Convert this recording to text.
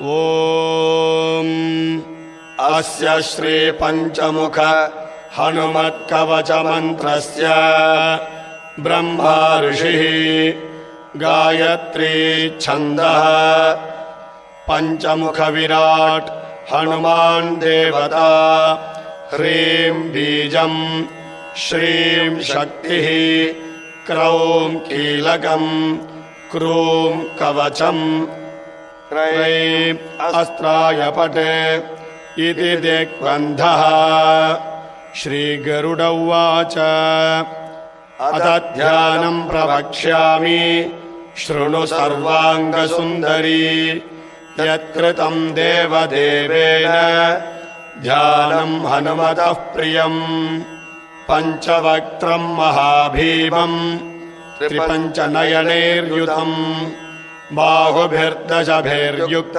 ॐ अस्य श्री पंचमुख हनुमत्कवचमन्त्रस्य ब्रह्मा ऋषिः गायत्री छन्दः पंचमुख विराट हनुमान् देवता ह्रीं बीजं श्रीं शक्तिः क्रौं कीलकं क्रूं कवचम् क्रैं अस्त्राय पटे इति दिग्बन्धः। श्रीगरुड उवाच अथ ध्यानं प्रवक्ष्यामि शृणु सर्वाङ्गसुन्दरी यत्कृतं देवदेवेन ध्यानं हनुमतः प्रियम् पञ्चवक्त्रं महाभीमं त्रिपञ्चनयनैर्युतं बाहुभिर्दशभिर्युक्तम्